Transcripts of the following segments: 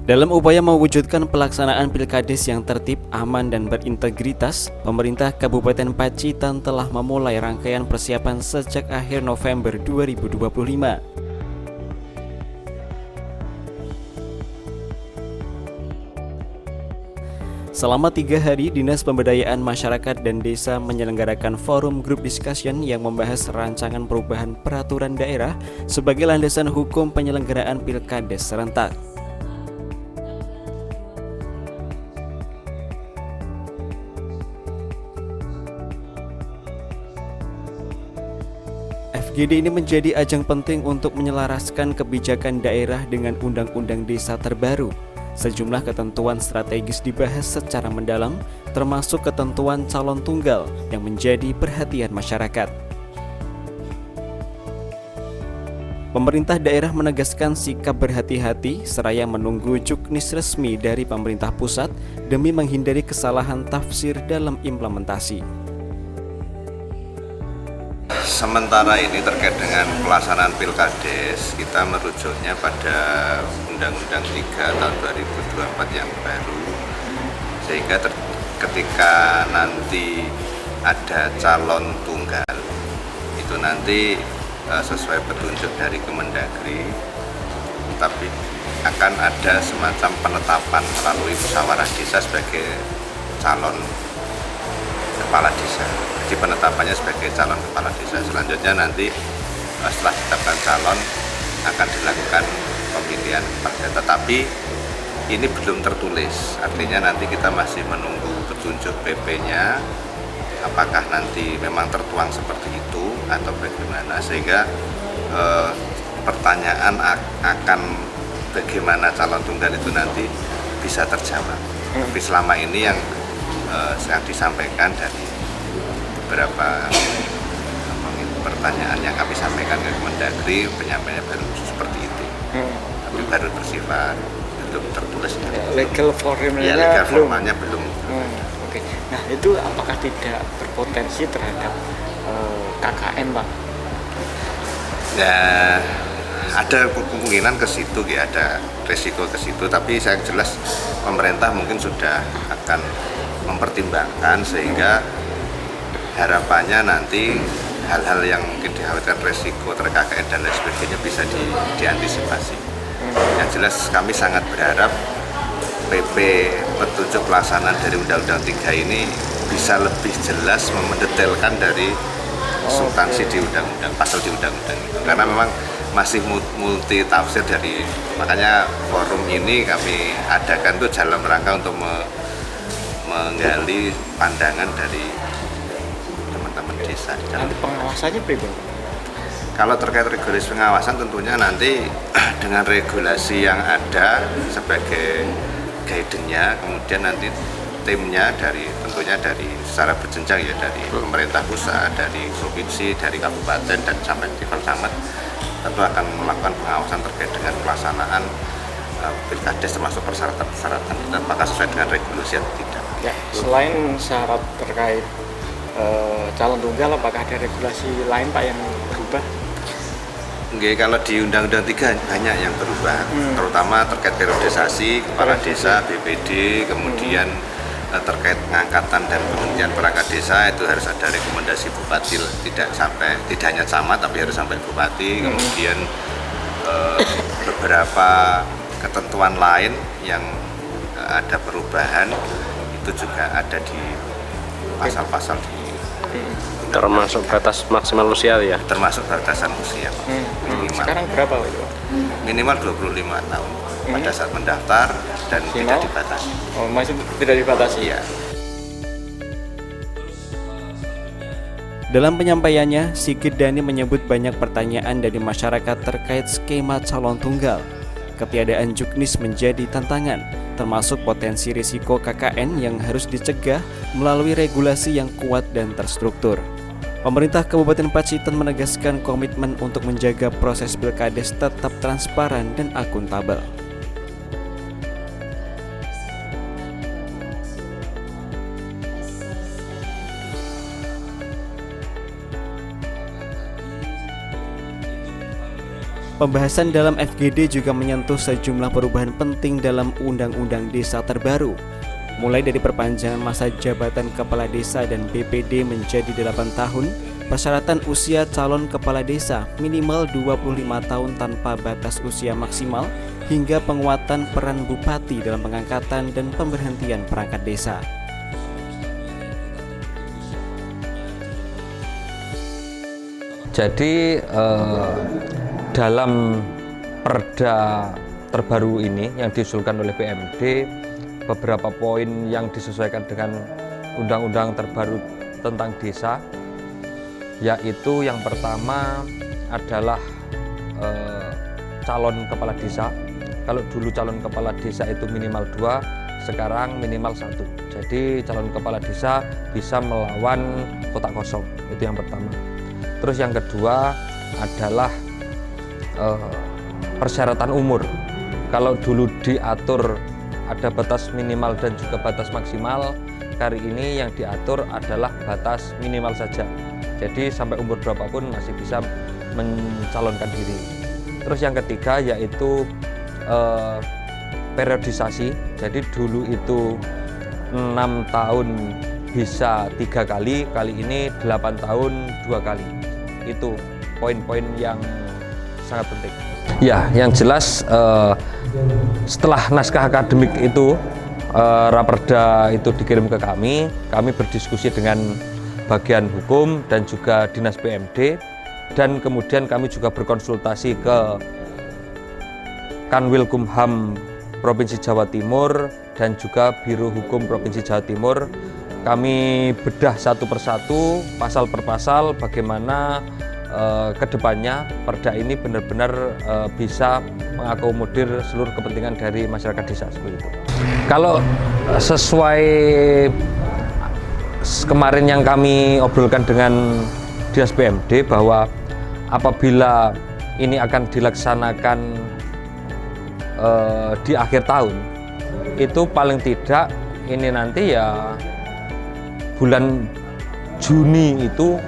Dalam upaya mewujudkan pelaksanaan Pilkades yang tertib, aman, dan berintegritas, pemerintah Kabupaten Pacitan telah memulai rangkaian persiapan sejak akhir November 2025. Selama 3 hari, Dinas Pemberdayaan Masyarakat dan Desa menyelenggarakan forum group discussion yang membahas rancangan perubahan peraturan daerah sebagai landasan hukum penyelenggaraan Pilkades serentak. FGD ini menjadi ajang penting untuk menyelaraskan kebijakan daerah dengan Undang-Undang Desa terbaru. Sejumlah ketentuan strategis dibahas secara mendalam, termasuk ketentuan calon tunggal yang menjadi perhatian masyarakat. Pemerintah daerah menegaskan sikap berhati-hati seraya menunggu juknis resmi dari pemerintah pusat demi menghindari kesalahan tafsir dalam implementasi. Sementara ini terkait dengan pelaksanaan Pilkades, kita merujuknya pada Undang-Undang 3 tahun 2024 yang baru, sehingga ketika nanti ada calon tunggal, itu nanti sesuai petunjuk dari Kemendagri, tapi akan ada semacam penetapan melalui musyawarah desa sebagai calon kepala desa. Jadi penetapannya sebagai calon kepala desa. Selanjutnya nanti setelah ditetapkan calon akan dilakukan pemilihan kepala desa. Tetapi ini belum tertulis. Artinya nanti kita masih menunggu petunjuk PP-nya. Apakah nanti memang tertuang seperti itu atau bagaimana? Sehingga pertanyaan akan bagaimana calon tunggal itu nanti bisa terjawab. Tapi selama ini yang disampaikan dari beberapa pertanyaan yang kami sampaikan ke Kemendagri, penyampaiannya baru seperti itu, tapi baru bersifat belum tertulis. Legal formalnya legal formalnya belum. Oke. Nah, itu apakah tidak berpotensi terhadap KKN, Pak? Ya, ada kemungkinan ke situ, ya, ada resiko ke situ. Tapi saya jelas pemerintah mungkin sudah akan mempertimbangkan sehingga harapannya nanti hal-hal yang mungkin dikhawatirkan resiko terkait KKN dan lain sebagainya bisa diantisipasi. Yang jelas kami sangat berharap PP petunjuk pelaksanaan dari Undang-Undang 3 ini bisa lebih jelas mendetailkan dari substansi di undang-undang, pasal di undang-undang itu. Karena memang masih multi tafsir dari, makanya forum ini kami adakan tuh dalam rangka untuk menggali pandangan dari teman-teman desa. Nanti pengawasannya bagaimana? Kalau terkait regulasi pengawasan tentunya nanti dengan regulasi yang ada sebagai guidance-nya, kemudian nanti timnya tentunya dari secara berjenjang, ya, dari pemerintah pusat, dari provinsi, dari kabupaten dan sampai level camat, tentu akan melakukan pengawasan terkait dengan pelaksanaan Pilkades termasuk persyaratan-persyaratan dan apakah sesuai dengan regulasi atau tidak. Ya, selain syarat terkait calon tunggal, apakah ada regulasi lain, Pak, yang berubah? Oke, kalau di Undang-Undang 3 banyak yang berubah, terutama terkait periodisasi kepala desa, BPD, kemudian terkait pengangkatan dan penghentian perangkat desa itu harus ada rekomendasi bupati, tidak hanya camat tapi harus sampai bupati. Kemudian beberapa ketentuan lain yang ada perubahan itu juga ada di pasal-pasal di termasuk batas maksimal usia, ya, termasuk batasan usia minimal. Sekarang berapa itu? Minimal 25 tahun pada saat mendaftar dan tidak dibatasi. Oh, masih tidak dibatasi? Iya. Dalam penyampaiannya, Sigit Dani menyebut banyak pertanyaan dari masyarakat terkait skema calon tunggal. Ketiadaan juknis menjadi tantangan, termasuk potensi risiko KKN yang harus dicegah melalui regulasi yang kuat dan terstruktur. Pemerintah Kabupaten Pacitan menegaskan komitmen untuk menjaga proses Pilkades tetap transparan dan akuntabel. Pembahasan dalam FGD juga menyentuh sejumlah perubahan penting dalam Undang-Undang Desa terbaru, mulai dari perpanjangan masa jabatan kepala desa dan BPD menjadi 8 tahun, persyaratan usia calon kepala desa minimal 25 tahun tanpa batas usia maksimal, hingga penguatan peran bupati dalam pengangkatan dan pemberhentian perangkat desa. Jadi dalam perda terbaru ini yang diusulkan oleh PMD, beberapa poin yang disesuaikan dengan undang-undang terbaru tentang desa, yaitu yang pertama adalah calon kepala desa. Kalau dulu calon kepala desa itu minimal 2, sekarang minimal 1. Jadi calon kepala desa bisa melawan kotak kosong, itu yang pertama. Terus yang kedua adalah persyaratan umur. Kalau dulu diatur ada batas minimal dan juga batas maksimal, kali ini yang diatur adalah batas minimal saja. Jadi sampai umur berapapun masih bisa mencalonkan diri. Terus yang ketiga yaitu periodisasi. Jadi dulu itu 6 tahun bisa 3 kali, kali ini 8 tahun 2 kali. Itu poin-poin yang sangat penting. Ya, yang jelas setelah naskah akademik itu raperda itu dikirim ke kami berdiskusi dengan bagian hukum dan juga dinas PMD, dan kemudian kami juga berkonsultasi ke Kanwilkumham Provinsi Jawa Timur dan juga Biro Hukum Provinsi Jawa Timur. Kami bedah satu persatu, pasal per pasal, bagaimana kedepannya perda ini benar-benar bisa mengakomodir seluruh kepentingan dari masyarakat desa seperti itu. Kalau sesuai kemarin yang kami obrolkan dengan dinas PMD, bahwa apabila ini akan dilaksanakan di akhir tahun, itu paling tidak ini nanti ya bulan Juni itu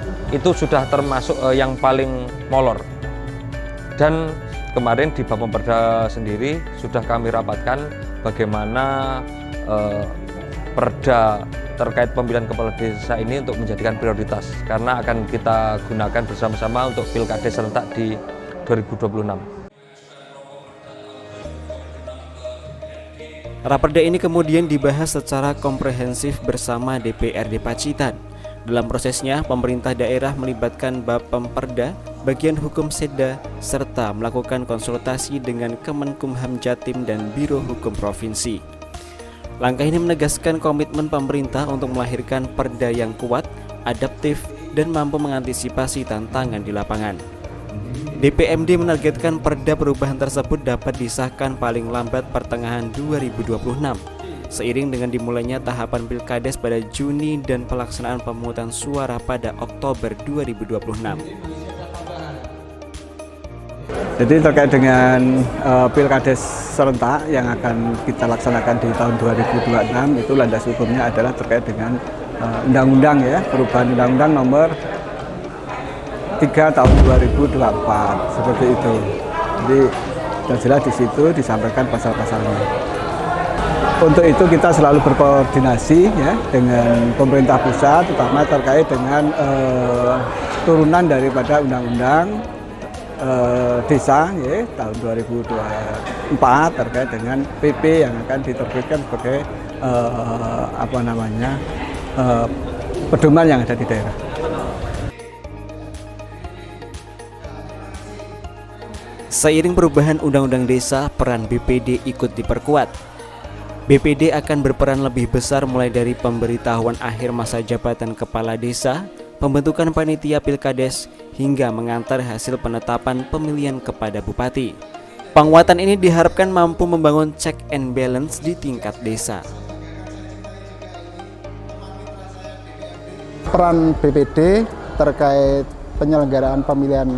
sudah termasuk yang paling molor. Dan kemarin di Bapemperda sendiri sudah kami rapatkan bagaimana perda terkait pemilihan kepala desa ini untuk menjadikan prioritas, karena akan kita gunakan bersama-sama untuk Pilkades serentak di 2026. Raperda ini kemudian dibahas secara komprehensif bersama DPRD Pacitan. Dalam prosesnya, pemerintah daerah melibatkan Bapemperda, bagian hukum Setda, serta melakukan konsultasi dengan Kemenkumham Jatim dan Biro Hukum Provinsi. Langkah ini menegaskan komitmen pemerintah untuk melahirkan perda yang kuat, adaptif, dan mampu mengantisipasi tantangan di lapangan. DPMD menargetkan perda perubahan tersebut dapat disahkan paling lambat pertengahan 2026. Seiring dengan dimulainya tahapan Pilkades pada Juni dan pelaksanaan pemungutan suara pada Oktober 2026. Jadi terkait dengan Pilkades serentak yang akan kita laksanakan di tahun 2026, itu landas hukumnya adalah terkait dengan undang-undang ya, perubahan undang-undang nomor 3 tahun 2024 seperti itu. Jadi yang jelas di situ disampaikan pasal-pasalnya. Untuk itu kita selalu berkoordinasi ya dengan pemerintah pusat, terutama terkait dengan turunan daripada undang-undang desa ya, tahun 2024 terkait dengan PP yang akan diterbitkan sebagai pedoman yang ada di daerah. Seiring perubahan Undang-Undang Desa, peran BPD ikut diperkuat. BPD akan berperan lebih besar mulai dari pemberitahuan akhir masa jabatan kepala desa, pembentukan panitia Pilkades, hingga mengantar hasil penetapan pemilihan kepada bupati. Penguatan ini diharapkan mampu membangun check and balance di tingkat desa. Peran BPD terkait penyelenggaraan pemilihan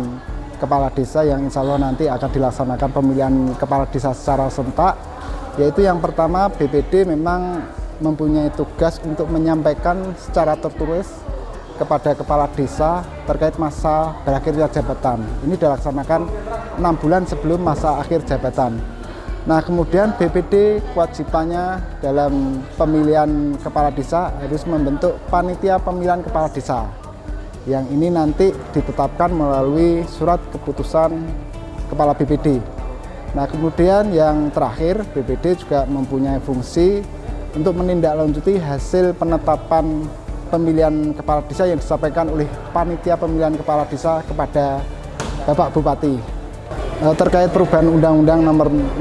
kepala desa yang insya Allah nanti akan dilaksanakan pemilihan kepala desa secara serentak, yaitu yang pertama BPD memang mempunyai tugas untuk menyampaikan secara tertulis kepada kepala desa terkait masa berakhirnya jabatan. Ini dilaksanakan 6 bulan sebelum masa akhir jabatan. Nah, kemudian BPD kewajibannya dalam pemilihan kepala desa harus membentuk panitia pemilihan kepala desa. Yang ini nanti ditetapkan melalui surat keputusan kepala BPD. Nah, kemudian yang terakhir, BPD juga mempunyai fungsi untuk menindaklanjuti hasil penetapan pemilihan kepala desa yang disampaikan oleh panitia pemilihan kepala desa kepada Bapak Bupati. Terkait perubahan Undang-Undang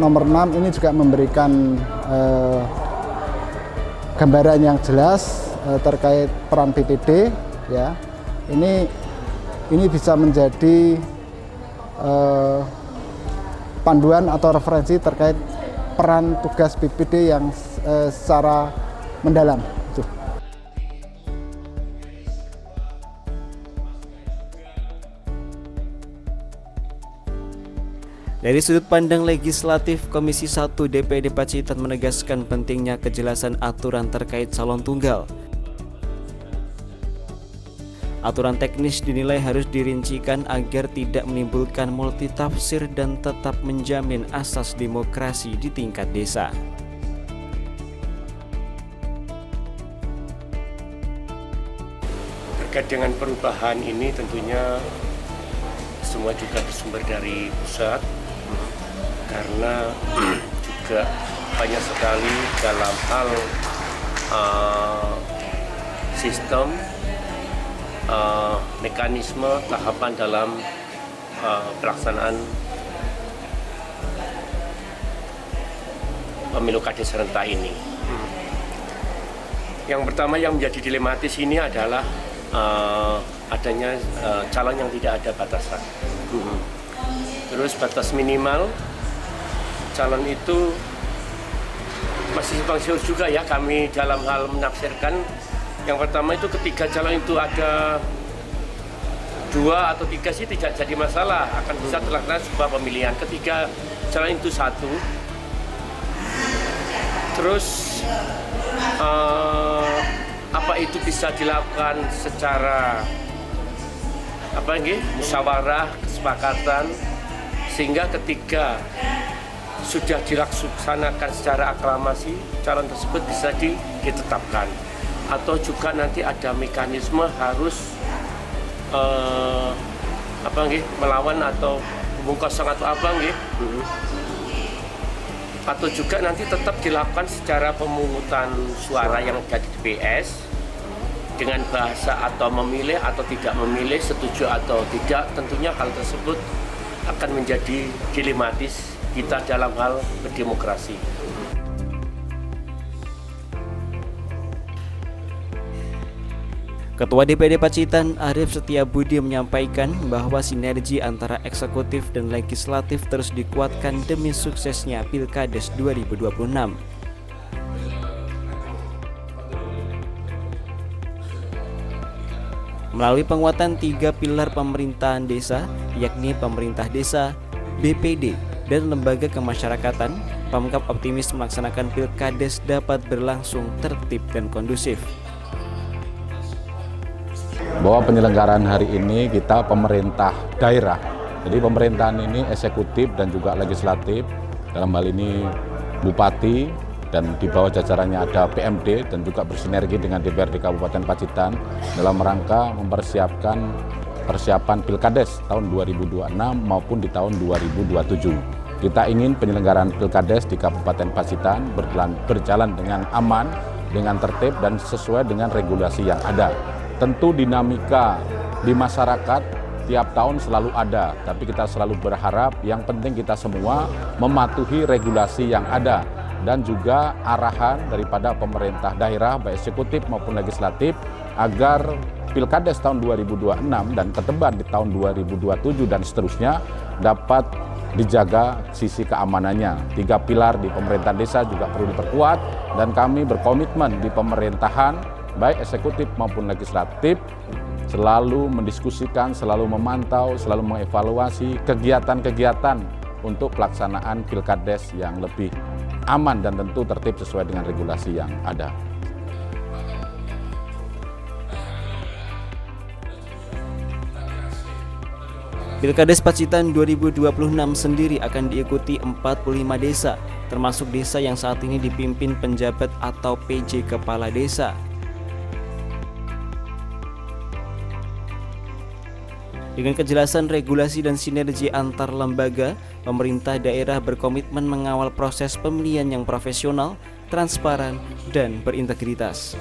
nomor 6 ini juga memberikan gambaran yang jelas terkait peran BPD, ya. Ini bisa menjadi panduan atau referensi terkait peran tugas BPD yang secara mendalam. Dari sudut pandang legislatif, Komisi 1 DPD Pacitan menegaskan pentingnya kejelasan aturan terkait calon tunggal. Aturan teknis dinilai harus dirincikan agar tidak menimbulkan multitafsir dan tetap menjamin asas demokrasi di tingkat desa. Terkait dengan perubahan ini tentunya semua juga bersumber dari pusat, karena juga banyak sekali dalam hal sistem, mekanisme, tahapan dalam pelaksanaan pemilu kades serentak ini. Yang pertama yang menjadi dilematis ini adalah adanya calon yang tidak ada batasan. Terus batas minimal calon itu masih simpang siur juga ya kami dalam hal menafsirkan. Yang pertama itu ketika calon itu ada 2 atau 3 sih tidak jadi masalah, akan bisa terlaksana sebuah pemilihan. Ketika calon itu 1, terus apa itu bisa dilakukan secara musyawarah, kesepakatan, sehingga ketika sudah dilaksanakan secara aklamasi calon tersebut bisa ditetapkan, atau juga nanti ada mekanisme harus melawan atau hubung kosong atau atau juga nanti tetap dilakukan secara pemungutan suara yang ada di TPS dengan bahasa atau memilih atau tidak memilih, setuju atau tidak. Tentunya hal tersebut akan menjadi dilematis kita dalam hal berdemokrasi. Ketua DPD Pacitan Arief Setiabudi menyampaikan bahwa sinergi antara eksekutif dan legislatif terus dikuatkan demi suksesnya Pilkades 2026. Melalui penguatan 3 pilar pemerintahan desa, yakni pemerintah desa, BPD, dan lembaga kemasyarakatan, Pemkab optimis melaksanakan Pilkades dapat berlangsung tertib dan kondusif. Bahwa penyelenggaraan hari ini kita pemerintah daerah, jadi pemerintahan ini eksekutif dan juga legislatif, dalam hal ini Bupati dan di bawah jajarannya ada PMD dan juga bersinergi dengan DPRD Kabupaten Pacitan dalam rangka persiapan Pilkades tahun 2026 maupun di tahun 2027. Kita ingin penyelenggaraan Pilkades di Kabupaten Pacitan berjalan dengan aman, dengan tertib dan sesuai dengan regulasi yang ada. Tentu dinamika di masyarakat tiap tahun selalu ada, tapi kita selalu berharap yang penting kita semua mematuhi regulasi yang ada dan juga arahan daripada pemerintah daerah baik eksekutif maupun legislatif agar Pilkades tahun 2026 dan ke depan di tahun 2027 dan seterusnya dapat dijaga sisi keamanannya. 3 pilar di pemerintahan desa juga perlu diperkuat dan kami berkomitmen di pemerintahan baik eksekutif maupun legislatif selalu mendiskusikan, selalu memantau, selalu mengevaluasi kegiatan-kegiatan untuk pelaksanaan Pilkades yang lebih aman dan tentu tertib sesuai dengan regulasi yang ada. Pilkades Pacitan 2026 sendiri akan diikuti 45 desa, termasuk desa yang saat ini dipimpin penjabat atau PJ Kepala Desa. Dengan kejelasan regulasi dan sinergi antar lembaga, pemerintah daerah berkomitmen mengawal proses pemilihan yang profesional, transparan, dan berintegritas.